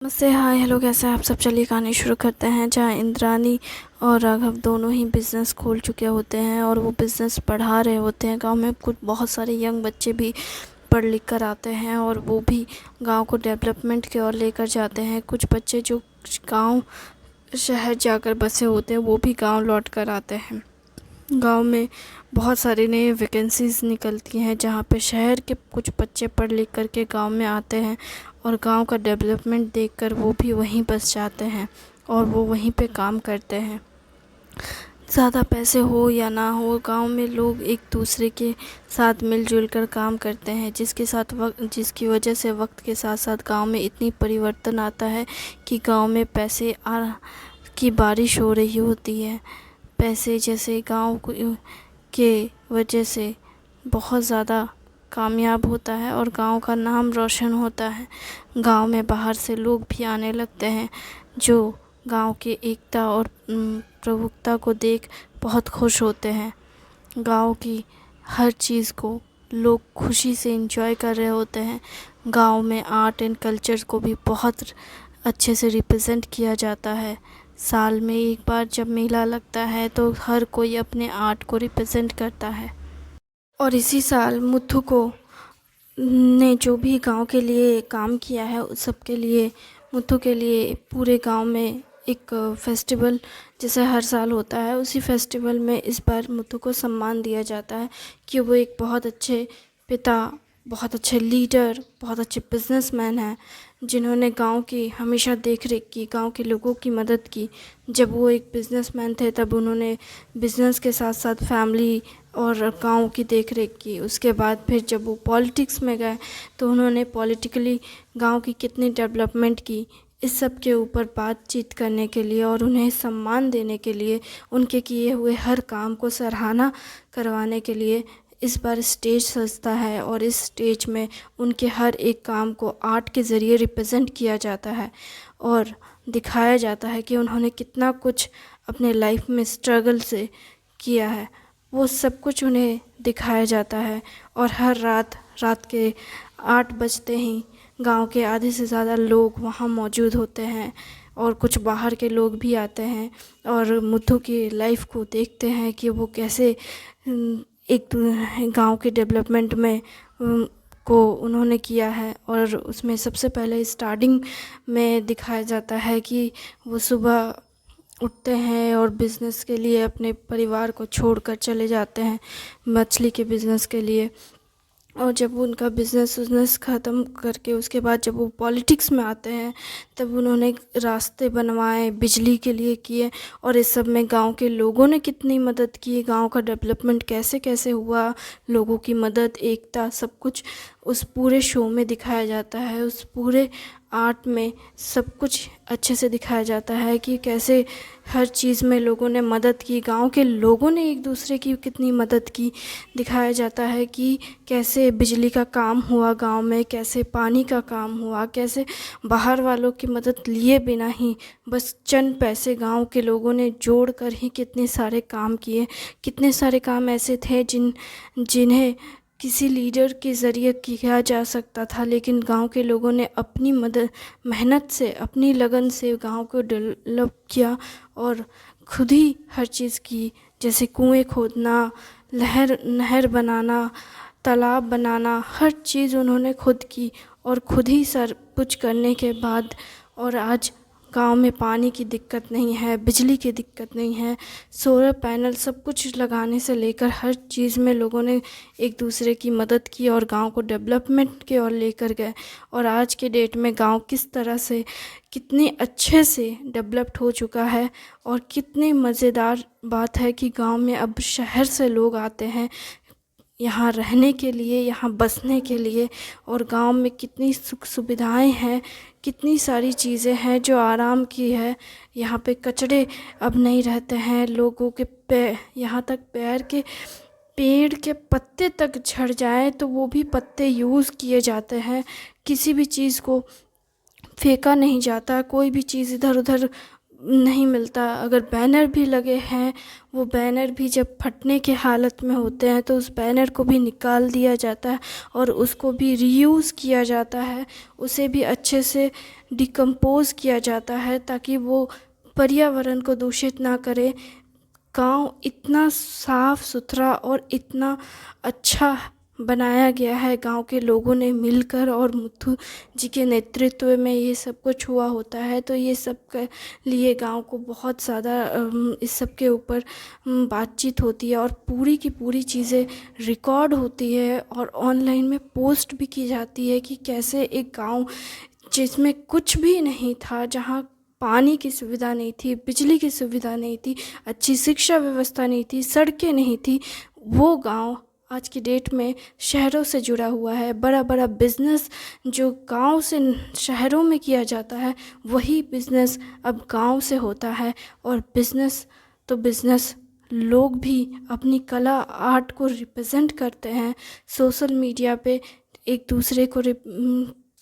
नमस्ते, हाय, हेलो, कैसे हैं आप सब। चलिए कहानी शुरू करते हैं। जहाँ इंद्रानी और राघव दोनों ही बिज़नेस खोल चुके होते हैं और वो बिज़नेस बढ़ा रहे होते हैं। गांव में कुछ बहुत सारे यंग बच्चे भी पढ़ लिख कर आते हैं और वो भी गांव को डेवलपमेंट की ओर लेकर जाते हैं। कुछ बच्चे जो गांव शहर जाकर बसे होते हैं वो भी गांव लौट कर आते हैं। गांव में बहुत सारी नई वैकेंसीज़ निकलती हैं जहाँ पे शहर के कुछ बच्चे पढ़ लिख कर के गाँव में आते हैं और गांव का डेवलपमेंट देखकर वो भी वहीं बस जाते हैं और वो वहीं पे काम करते हैं। ज़्यादा पैसे हो या ना हो, गांव में लोग एक दूसरे के साथ मिलजुल कर काम करते हैं, जिसकी वजह से वक्त के साथ साथ गांव में इतनी परिवर्तन आता है कि गांव में पैसे की बारिश हो रही होती है। पैसे जैसे के वजह से बहुत ज़्यादा कामयाब होता है और गांव का नाम रोशन होता है। गांव में बाहर से लोग भी आने लगते हैं जो गांव की एकता और प्रभुत्ता को देख बहुत खुश होते हैं। गांव की हर चीज़ को लोग खुशी से एंजॉय कर रहे होते हैं। गांव में आर्ट एंड कल्चर को भी बहुत अच्छे से रिप्रेजेंट किया जाता है। साल में एक बार जब मेला लगता है तो हर कोई अपने आर्ट को रिप्रेजेंट करता है। और इसी साल मुथु को ने जो भी गांव के लिए काम किया है उस सब के लिए, मुथु के लिए पूरे गांव में एक फेस्टिवल जैसे हर साल होता है, उसी फेस्टिवल में इस बार मुथु को सम्मान दिया जाता है कि वो एक बहुत अच्छे पिता, बहुत अच्छे लीडर, बहुत अच्छे बिजनेसमैन हैं जिन्होंने गांव की हमेशा देख रेख की, गांव के लोगों की मदद की। जब वो एक बिजनेसमैन थे तब उन्होंने बिज़नेस के साथ साथ फैमिली और गांव की देख रेख की। उसके बाद फिर जब वो पॉलिटिक्स में गए तो उन्होंने पॉलिटिकली गांव की कितनी डेवलपमेंट की, इस सब के ऊपर बातचीत करने के लिए और उन्हें सम्मान देने के लिए, उनके किए हुए हर काम को सराहना करवाने के लिए इस बार स्टेज सजता है और इस स्टेज में उनके हर एक काम को आर्ट के ज़रिए रिप्रेजेंट किया जाता है और दिखाया जाता है कि उन्होंने कितना कुछ अपने लाइफ में स्ट्रगल से किया है। वो सब कुछ उन्हें दिखाया जाता है और हर रात के 8 बजते ही गांव के आधे से ज़्यादा लोग वहाँ मौजूद होते हैं और कुछ बाहर के लोग भी आते हैं और मुथु की लाइफ को देखते हैं कि वो कैसे एक गांव के डेवलपमेंट में को उन्होंने किया है। और उसमें सबसे पहले स्टार्टिंग में दिखाया जाता है कि वो सुबह उठते हैं और बिज़नेस के लिए अपने परिवार को छोड़कर चले जाते हैं मछली के बिज़नेस के लिए। और जब वो उनका बिज़नेस ख़त्म करके उसके बाद जब वो पॉलिटिक्स में आते हैं तब उन्होंने रास्ते बनवाए, बिजली के लिए किए और इस सब में गांव के लोगों ने कितनी मदद की, गांव का डेवलपमेंट कैसे कैसे हुआ, लोगों की मदद, एकता, सब कुछ उस पूरे शो में दिखाया जाता है। उस पूरे आर्ट में सब कुछ अच्छे से दिखाया जाता है कि कैसे हर चीज़ में लोगों ने मदद की, गांव के लोगों ने एक दूसरे की कितनी मदद की। दिखाया जाता है कि कैसे बिजली का काम हुआ गांव में, कैसे पानी का काम हुआ, कैसे बाहर वालों की मदद लिए बिना ही बस चंद पैसे गांव के लोगों ने जोड़ कर ही कितने सारे काम किए। कितने सारे काम ऐसे थे जिन्हें किसी लीडर के ज़रिए किया जा सकता था, लेकिन गांव के लोगों ने अपनी मेहनत से, अपनी लगन से गांव को डेवलप किया और खुद ही हर चीज़ की। जैसे कुएं खोदना, नहर बनाना, तालाब बनाना, हर चीज़ उन्होंने खुद की और खुद ही सब कुछ करने के बाद और आज गांव में पानी की दिक्कत नहीं है, बिजली की दिक्कत नहीं है, सोलर पैनल सब कुछ लगाने से लेकर हर चीज़ में लोगों ने एक दूसरे की मदद की और गांव को डेवलपमेंट की ओर लेकर गए। और आज के डेट में गांव किस तरह से कितने अच्छे से डेवलप्ड हो चुका है और कितनी मज़ेदार बात है कि गांव में अब शहर से लोग आते हैं यहाँ रहने के लिए, यहाँ बसने के लिए। और गांव में कितनी सुख सुविधाएं हैं, कितनी सारी चीज़ें हैं जो आराम की है। यहाँ पे कचरे अब नहीं रहते हैं, लोगों के यहाँ तक पेड़ के पत्ते तक झड़ जाए तो वो भी पत्ते यूज़ किए जाते हैं। किसी भी चीज़ को फेंका नहीं जाता, कोई भी चीज़ इधर उधर नहीं मिलता। अगर बैनर भी लगे हैं, वो बैनर भी जब फटने के हालत में होते हैं तो उस बैनर को भी निकाल दिया जाता है और उसको भी रीयूज़ किया जाता है, उसे भी अच्छे से डिकम्पोज़ किया जाता है ताकि वो पर्यावरण को दूषित ना करे। गांव इतना साफ़ सुथरा और इतना अच्छा बनाया गया है गांव के लोगों ने मिलकर, और मुथु जी के नेतृत्व में ये सब कुछ हुआ होता है। तो ये सब के लिए गांव को बहुत ज़्यादा इस सब के ऊपर बातचीत होती है और पूरी की पूरी चीज़ें रिकॉर्ड होती है और ऑनलाइन में पोस्ट भी की जाती है कि कैसे एक गांव जिसमें कुछ भी नहीं था, जहाँ पानी की सुविधा नहीं थी, बिजली की सुविधा नहीं थी, अच्छी शिक्षा व्यवस्था नहीं थी, सड़कें नहीं थी, वो गांव आज की डेट में शहरों से जुड़ा हुआ है। बड़ा बड़ा बिज़नेस जो गांव से शहरों में किया जाता है, वही बिज़नेस अब गांव से होता है। और बिज़नेस तो बिज़नेस, लोग भी अपनी कला आर्ट को रिप्रेजेंट करते हैं सोशल मीडिया पे, एक दूसरे को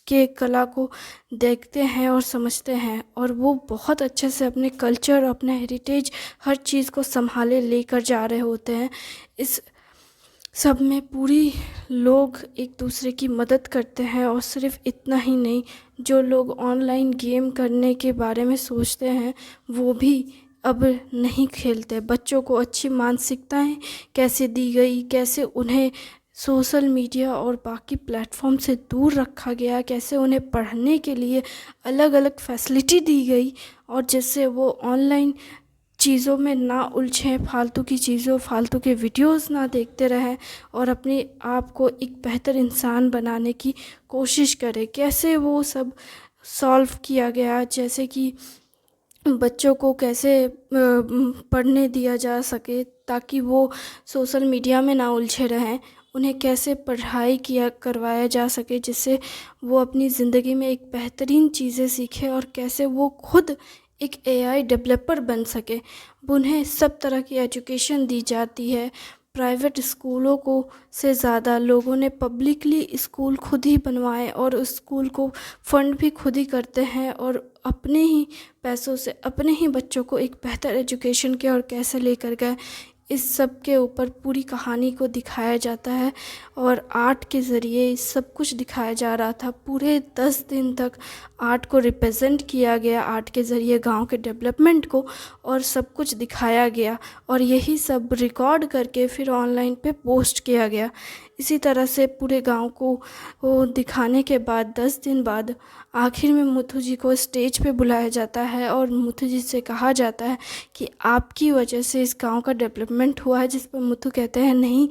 के कला को देखते हैं और समझते हैं, और वो बहुत अच्छे से अपने कल्चर, अपना हेरिटेज, हर चीज़ को संभाले लेकर जा रहे होते हैं। इस सब में पूरी लोग एक दूसरे की मदद करते हैं। और सिर्फ इतना ही नहीं, जो लोग ऑनलाइन गेम करने के बारे में सोचते हैं वो भी अब नहीं खेलते। बच्चों को अच्छी मानसिकताएं कैसे दी गई, कैसे उन्हें सोशल मीडिया और बाकी प्लेटफॉर्म से दूर रखा गया, कैसे उन्हें पढ़ने के लिए अलग अलग फैसिलिटी दी गई, और जिससे वो ऑनलाइन चीज़ों में ना उलझें, फालतू की चीज़ों, फालतू के वीडियोस ना देखते रहें और अपने आप को एक बेहतर इंसान बनाने की कोशिश करें। कैसे वो सब सॉल्व किया गया, जैसे कि बच्चों को कैसे पढ़ने दिया जा सके ताकि वो सोशल मीडिया में ना उलझे रहें, उन्हें कैसे पढ़ाई किया करवाया जा सके जिससे वो अपनी ज़िंदगी में एक बेहतरीन चीज़ें सीखें, और कैसे वो खुद एक एआई डेवलपर बन सके। उन्हें सब तरह की एजुकेशन दी जाती है। प्राइवेट स्कूलों को से ज़्यादा लोगों ने पब्लिकली स्कूल खुद ही बनवाए और उस स्कूल को फंड भी खुद ही करते हैं, और अपने ही पैसों से अपने ही बच्चों को एक बेहतर एजुकेशन के और कैसे लेकर गए, इस सब के ऊपर पूरी कहानी को दिखाया जाता है। और आर्ट के ज़रिए सब कुछ दिखाया जा रहा था। पूरे 10 दिन तक आर्ट को रिप्रेजेंट किया गया, आर्ट के ज़रिए गांव के डेवलपमेंट को और सब कुछ दिखाया गया, और यही सब रिकॉर्ड करके फिर ऑनलाइन पे पोस्ट किया गया। इसी तरह से पूरे गांव को वो दिखाने के बाद 10 दिन बाद आखिर में मुथु जी को स्टेज पे बुलाया जाता है और मुथु जी से कहा जाता है कि आपकी वजह से इस गांव का डेवलपमेंट हुआ है। जिस पर मुथु कहते हैं, नहीं,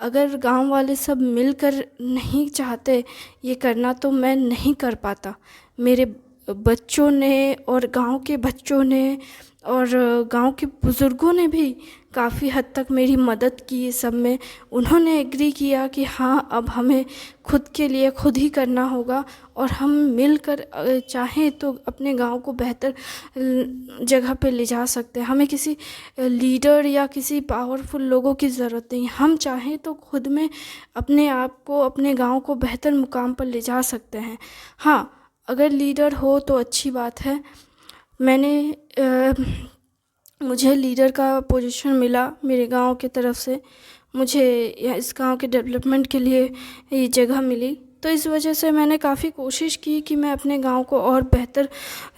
अगर गांव वाले सब मिलकर नहीं चाहते ये करना तो मैं नहीं कर पाता। मेरे बच्चों ने और गांव के बच्चों ने और गांव के बुज़ुर्गों ने भी काफ़ी हद तक मेरी मदद की इस सब में। उन्होंने एग्री किया कि हाँ, अब हमें खुद के लिए खुद ही करना होगा और हम मिलकर चाहें तो अपने गांव को बेहतर जगह पे ले जा सकते हैं। हमें किसी लीडर या किसी पावरफुल लोगों की ज़रूरत नहीं। हम चाहें तो खुद में अपने आप को, अपने गांव को बेहतर मुकाम पर ले जा सकते हैं। हाँ, अगर लीडर हो तो अच्छी बात है। मुझे लीडर का पोजीशन मिला मेरे गांव की तरफ से। मुझे इस गांव के डेवलपमेंट के लिए ये जगह मिली, तो इस वजह से मैंने काफ़ी कोशिश की कि मैं अपने गांव को और बेहतर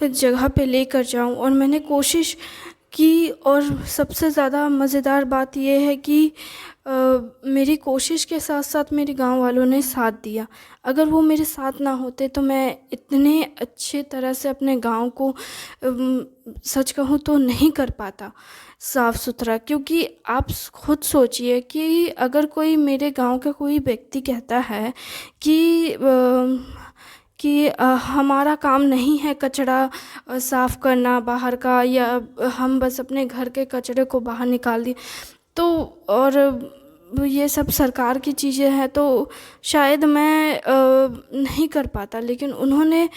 जगह पे लेकर जाऊं, और मैंने कोशिश की। और सबसे ज़्यादा मज़ेदार बात यह है कि मेरी कोशिश के साथ साथ मेरे गांव वालों ने साथ दिया। अगर वो मेरे साथ ना होते तो मैं इतने अच्छे तरह से अपने गांव को सच कहूँ तो नहीं कर पाता साफ़ सुथरा। क्योंकि आप खुद सोचिए कि अगर कोई मेरे गांव का कोई व्यक्ति कहता है कि हमारा काम नहीं है कचरा साफ़ करना बाहर का, या हम बस अपने घर के कचरे को बाहर निकाल दिए, तो और ये सब सरकार की चीज़ें हैं तो शायद मैं नहीं कर पाता। लेकिन उन्होंने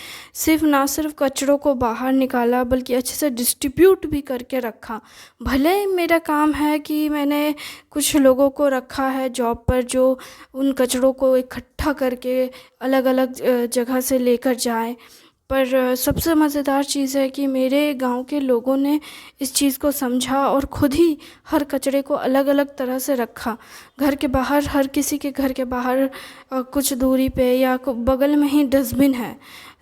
ना सिर्फ कचरों को बाहर निकाला बल्कि अच्छे से डिस्ट्रीब्यूट भी करके रखा। भले मेरा काम है कि मैंने कुछ लोगों को रखा है जॉब पर जो उन कचरों को इकट्ठा करके अलग अलग जगह से लेकर जाए, पर सबसे मज़ेदार चीज़ है कि मेरे गांव के लोगों ने इस चीज़ को समझा और खुद ही हर कचरे को अलग अलग तरह से रखा। घर के बाहर, हर किसी के घर के बाहर कुछ दूरी पे या बगल में ही डस्टबिन है।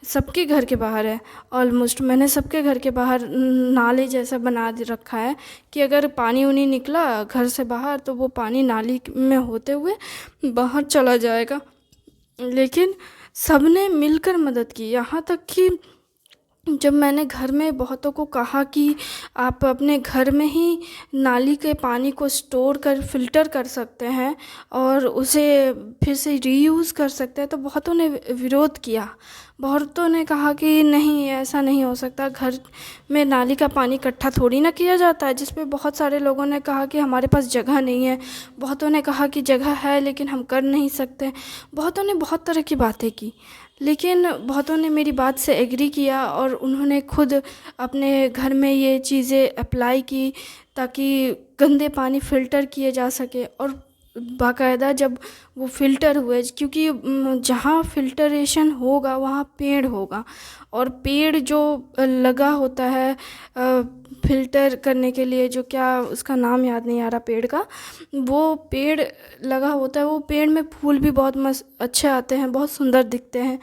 सबके घर के बाहर है ऑलमोस्ट। मैंने सबके घर के बाहर नाले जैसा बना रखा है कि अगर पानी उनी निकला घर से बाहर तो वो पानी नाली में होते हुए बाहर चला जाएगा। लेकिन सबने मिलकर मदद की, यहाँ तक कि जब मैंने घर में बहुतों को कहा कि आप अपने घर में ही नाली के पानी को स्टोर कर फ़िल्टर कर सकते हैं और उसे फिर से रीयूज़ कर सकते हैं, तो बहुतों ने विरोध किया। बहुतों ने कहा कि नहीं, ऐसा नहीं हो सकता, घर में नाली का पानी इकट्ठा थोड़ी ना किया जाता है। जिस पे बहुत सारे लोगों ने कहा कि हमारे पास जगह नहीं है। बहुतों ने कहा कि जगह है लेकिन हम कर नहीं सकते। बहुतों ने बहुत तरह की बातें की, लेकिन बहुतों ने मेरी बात से एग्री किया और उन्होंने खुद अपने घर में ये चीज़ें अप्लाई की ताकि गंदे पानी फ़िल्टर किए जा सके। और बाकायदा जब वो फ़िल्टर हुए, क्योंकि जहाँ फ़िल्टरेशन होगा वहाँ पेड़ होगा, और पेड़ जो लगा होता है फ़िल्टर करने के लिए, जो क्या उसका नाम याद नहीं आ रहा पेड़ का, वो पेड़ लगा होता है। वो पेड़ में फूल भी बहुत मस्त अच्छे आते हैं, बहुत सुंदर दिखते हैं।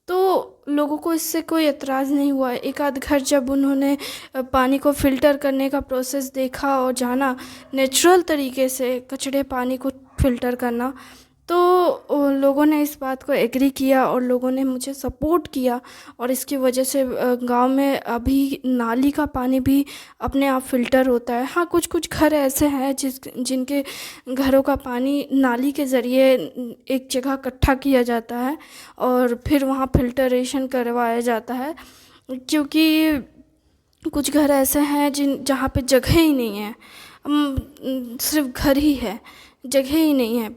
तो लोगों को इससे कोई एतराज़ नहीं हुआ। एक आध घर जब उन्होंने पानी को फ़िल्टर करने का प्रोसेस देखा और जाना नेचुरल तरीके से कचड़े पानी को फ़िल्टर करना, तो लोगों ने इस बात को एग्री किया और लोगों ने मुझे सपोर्ट किया। और इसकी वजह से गांव में अभी नाली का पानी भी अपने आप फ़िल्टर होता है। हाँ, कुछ कुछ घर ऐसे हैं जिनके घरों का पानी नाली के ज़रिए एक जगह इकट्ठा किया जाता है और फिर वहाँ फ़िल्टरेशन करवाया जाता है, क्योंकि कुछ घर ऐसे हैं जहाँ पे जगह ही नहीं है। सिर्फ घर ही है, जगह ही नहीं है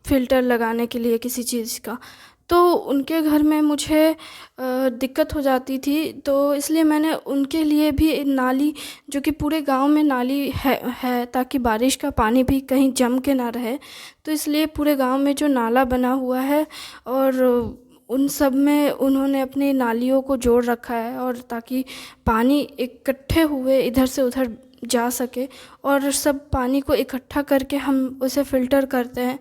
फ़िल्टर लगाने के लिए किसी चीज़ का। तो उनके घर में मुझे दिक्कत हो जाती थी, तो इसलिए मैंने उनके लिए भी नाली, जो कि पूरे गांव में नाली है ताकि बारिश का पानी भी कहीं जम के ना रहे, तो इसलिए पूरे गांव में जो नाला बना हुआ है और उन सब में उन्होंने अपनी नालियों को जोड़ रखा है, और ताकि पानी इकट्ठे हुए इधर से उधर जा सके और सब पानी को इकट्ठा करके हम उसे फ़िल्टर करते हैं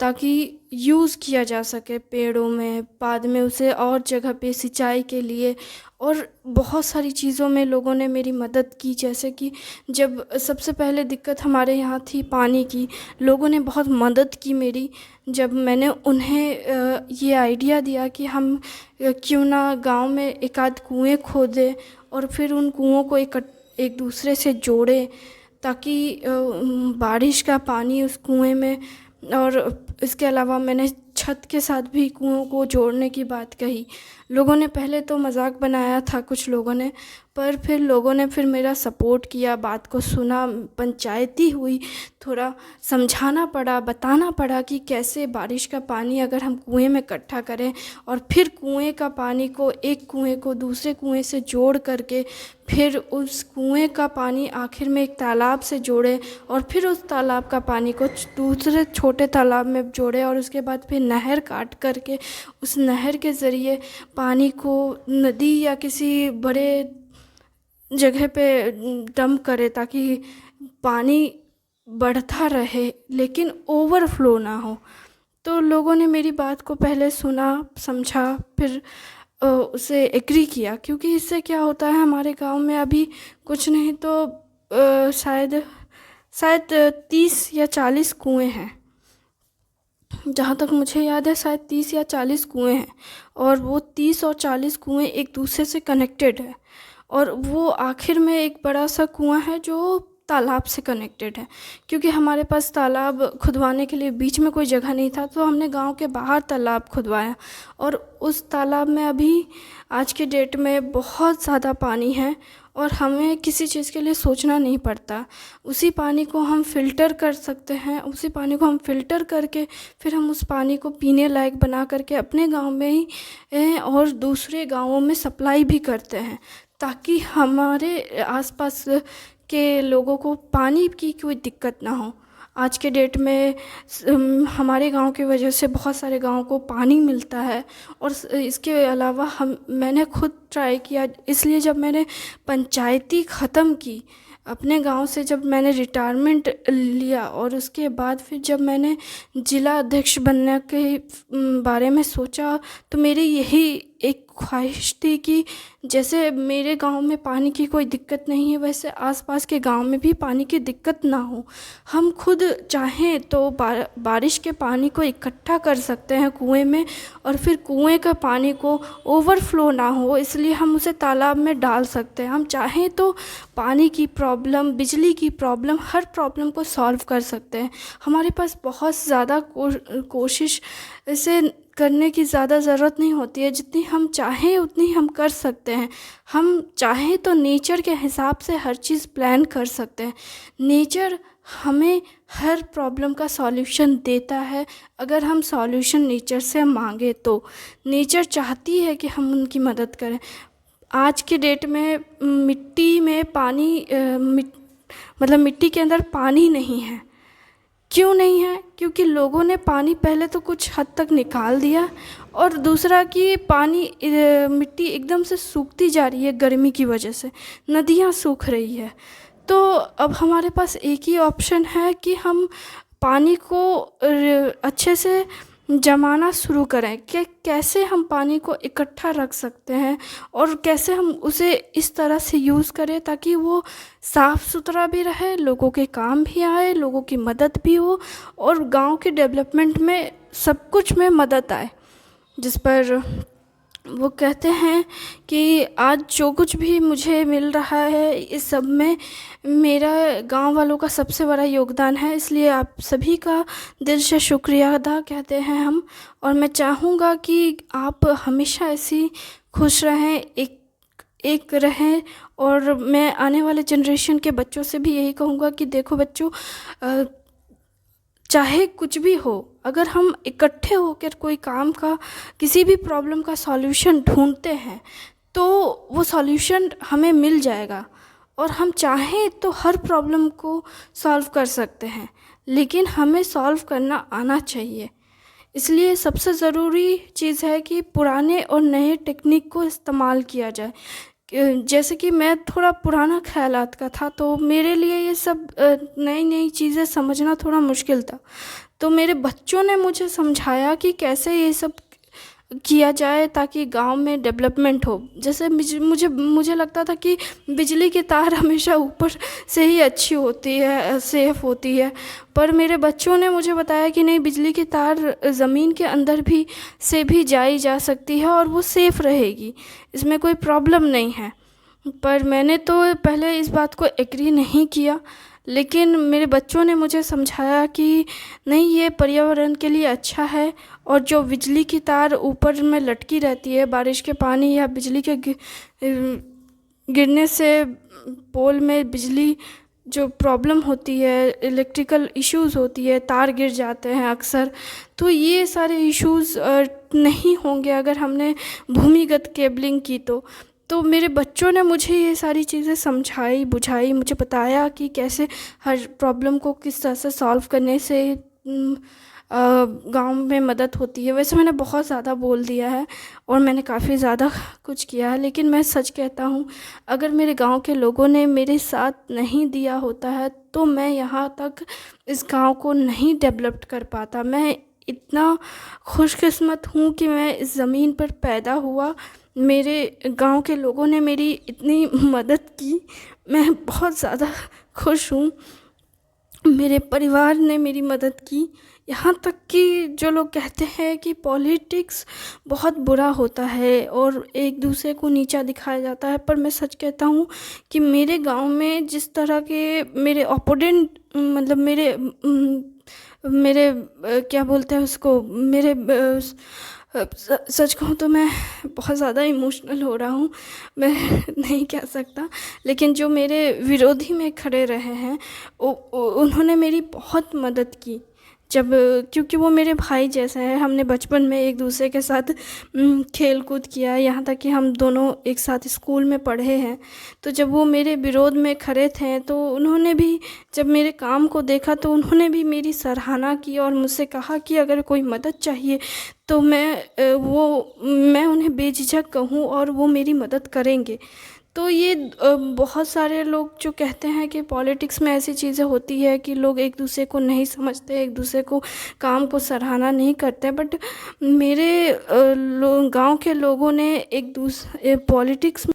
ताकि यूज़ किया जा सके पेड़ों में, बाद में उसे और जगह पे सिंचाई के लिए। और बहुत सारी चीज़ों में लोगों ने मेरी मदद की, जैसे कि जब सबसे पहले दिक्कत हमारे यहाँ थी पानी की, लोगों ने बहुत मदद की मेरी। जब मैंने उन्हें ये आइडिया दिया कि हम क्यों ना गांव में एक आध कुएँ खोदें और फिर उन कुओं को एक दूसरे से जोड़ें ताकि बारिश का पानी उस कुएं में, और इसके अलावा मैंने छत के साथ भी कुओं को जोड़ने की बात कही। लोगों ने पहले तो मजाक बनाया था कुछ लोगों ने, पर फिर लोगों ने फिर मेरा सपोर्ट किया, बात को सुना, पंचायती हुई, थोड़ा समझाना पड़ा, बताना पड़ा कि कैसे बारिश का पानी अगर हम कुएं में इकट्ठा करें और फिर कुएं का पानी को, एक कुएं को दूसरे कुएं से जोड़ करके फिर उस कुएं का पानी आखिर में एक तालाब से जोड़े और फिर उस तालाब का पानी को दूसरे छोटे तालाब में जोड़े और उसके बाद फिर नहर काट करके उस नहर के ज़रिए पानी को नदी या किसी बड़े जगह पे डंप करे ताकि पानी बढ़ता रहे लेकिन ओवरफ्लो ना हो। तो लोगों ने मेरी बात को पहले सुना, समझा, फिर उसे एग्री किया, क्योंकि इससे क्या होता है हमारे गांव में अभी कुछ नहीं तो शायद 30 या 40 कुएं हैं। जहाँ तक मुझे याद है शायद 30 या 40 कुएं हैं, और वो 30 और 40 कुएं एक दूसरे से कनेक्टेड है, और वो आखिर में एक बड़ा सा कुआं है जो तालाब से कनेक्टेड है। क्योंकि हमारे पास तालाब खुदवाने के लिए बीच में कोई जगह नहीं था, तो हमने गांव के बाहर तालाब खुदवाया, और उस तालाब में अभी आज के डेट में बहुत ज़्यादा पानी है और हमें किसी चीज़ के लिए सोचना नहीं पड़ता। उसी पानी को हम फ़िल्टर कर सकते हैं, उसी पानी को हम फ़िल्टर करके फिर हम उस पानी को पीने लायक बना करके अपने गांव में ही और दूसरे गांवों में सप्लाई भी करते हैं, ताकि हमारे आसपास के लोगों को पानी की कोई दिक्कत ना हो। आज के डेट में हमारे गांव की वजह से बहुत सारे गांव को पानी मिलता है। और इसके अलावा हम मैंने खुद ट्राई किया, इसलिए जब मैंने पंचायती ख़त्म की अपने गांव से, जब मैंने रिटायरमेंट लिया और उसके बाद फिर जब मैंने ज़िला अध्यक्ष बनने के बारे में सोचा, तो मेरी यही एक ख्वाहिश थी कि जैसे मेरे गांव में पानी की कोई दिक्कत नहीं है, वैसे आसपास के गांव में भी पानी की दिक्कत ना हो। हम खुद चाहें तो बारिश के पानी को इकट्ठा कर सकते हैं कुएं में, और फिर कुएं का पानी को ओवरफ्लो ना हो, इसलिए हम उसे तालाब में डाल सकते हैं। हम चाहें तो पानी की प्रॉब्लम, बिजली की प्रॉब्लम, हर प्रॉब्लम को सॉल्व कर सकते हैं। हमारे पास बहुत ज़्यादा कोशिश से करने की ज़्यादा ज़रूरत नहीं होती है, जितनी हम चाहें उतनी हम कर सकते हैं। हम चाहें तो नेचर के हिसाब से हर चीज़ प्लान कर सकते हैं। नेचर हमें हर प्रॉब्लम का सॉल्यूशन देता है, अगर हम सॉल्यूशन नेचर से मांगे तो। नेचर चाहती है कि हम उनकी मदद करें। आज के डेट में मिट्टी में पानी मतलब मिट्टी के अंदर पानी नहीं है। क्यों नहीं है? क्योंकि लोगों ने पानी पहले तो कुछ हद तक निकाल दिया, और दूसरा कि पानी मिट्टी एकदम से सूखती जा रही है गर्मी की वजह से, नदियाँ सूख रही है। तो अब हमारे पास एक ही ऑप्शन है कि हम पानी को अच्छे से जमाना शुरू करें कि कैसे हम पानी को इकट्ठा रख सकते हैं, और कैसे हम उसे इस तरह से यूज़ करें ताकि वो साफ़ सुथरा भी रहे, लोगों के काम भी आए, लोगों की मदद भी हो, और गांव के डेवलपमेंट में सब कुछ में मदद आए। जिस पर वो कहते हैं कि आज जो कुछ भी मुझे मिल रहा है इस सब में मेरा गांव वालों का सबसे बड़ा योगदान है, इसलिए आप सभी का दिल से शुक्रिया अदा कहते हैं हम। और मैं चाहूँगा कि आप हमेशा ऐसी खुश रहें, एक रहें। और मैं आने वाले जनरेशन के बच्चों से भी यही कहूँगा कि देखो बच्चों, चाहे कुछ भी हो, अगर हम इकट्ठे होकर कोई काम का, किसी भी प्रॉब्लम का सॉल्यूशन ढूंढते हैं तो वो सॉल्यूशन हमें मिल जाएगा, और हम चाहें तो हर प्रॉब्लम को सॉल्व कर सकते हैं, लेकिन हमें सॉल्व करना आना चाहिए। इसलिए सबसे ज़रूरी चीज़ है कि पुराने और नए टेक्निक को इस्तेमाल किया जाए। जैसे कि मैं थोड़ा पुराना ख़यालात का था, तो मेरे लिए ये सब नई नई चीज़ें समझना थोड़ा मुश्किल था। तो मेरे बच्चों ने मुझे समझाया कि कैसे ये सब किया जाए ताकि गांव में डेवलपमेंट हो। जैसे मुझे लगता था कि बिजली की तार हमेशा ऊपर से ही अच्छी होती है, सेफ़ होती है, पर मेरे बच्चों ने मुझे बताया कि नहीं, बिजली की तार ज़मीन के अंदर भी से भी जाई जा सकती है और वो सेफ़ रहेगी, इसमें कोई प्रॉब्लम नहीं है। पर मैंने तो पहले इस बात को एग्री नहीं किया, लेकिन मेरे बच्चों ने मुझे समझाया कि नहीं, ये पर्यावरण के लिए अच्छा है। और जो बिजली की तार ऊपर में लटकी रहती है, बारिश के पानी या बिजली के गिरने से पोल में बिजली जो प्रॉब्लम होती है, इलेक्ट्रिकल इश्यूज़ होती है, तार गिर जाते हैं अक्सर, तो ये सारे इश्यूज़ नहीं होंगे अगर हमने भूमिगत केबलिंग की। तो मेरे बच्चों ने मुझे ये सारी चीज़ें समझाई बुझाई, मुझे बताया कि कैसे हर प्रॉब्लम को किस तरह से सॉल्व करने से गांव में मदद होती है। वैसे मैंने बहुत ज़्यादा बोल दिया है और मैंने काफ़ी ज़्यादा कुछ किया है, लेकिन मैं सच कहता हूँ, अगर मेरे गांव के लोगों ने मेरे साथ नहीं दिया होता है तो मैं यहाँ तक इस गांव को नहीं डेवलप कर पाता। मैं इतना खुशकिस्मत हूँ कि मैं इस ज़मीन पर पैदा हुआ, मेरे गांव के लोगों ने मेरी इतनी मदद की, मैं बहुत ज़्यादा खुश हूँ। मेरे परिवार ने मेरी मदद की, यहाँ तक कि जो लोग कहते हैं कि पॉलिटिक्स बहुत बुरा होता है और एक दूसरे को नीचा दिखाया जाता है, पर मैं सच कहता हूँ कि मेरे गांव में जिस तरह के मेरे ओपोनेंट, मतलब मेरे क्या बोलते हैं उसको, मेरे सच कहूँ तो मैं बहुत ज़्यादा इमोशनल हो रहा हूँ, मैं नहीं कह सकता, लेकिन जो मेरे विरोधी में खड़े रहे हैं उन्होंने मेरी बहुत मदद की। जब क्योंकि वो मेरे भाई जैसे हैं, हमने बचपन में एक दूसरे के साथ खेल कूद किया है, यहाँ तक कि हम दोनों एक साथ स्कूल में पढ़े हैं। तो जब वो मेरे विरोध में खड़े थे तो उन्होंने भी जब मेरे काम को देखा तो उन्होंने भी मेरी सराहना की और मुझसे कहा कि अगर कोई मदद चाहिए तो मैं उन्हें बेझिझक कहूँ और वो मेरी मदद करेंगे। तो ये बहुत सारे लोग जो कहते हैं कि पॉलिटिक्स में ऐसी चीज़ें होती है कि लोग एक दूसरे को नहीं समझते, एक दूसरे को काम को सराहना नहीं करते, बट मेरे गांव के लोगों ने एक दूसरे पॉलिटिक्स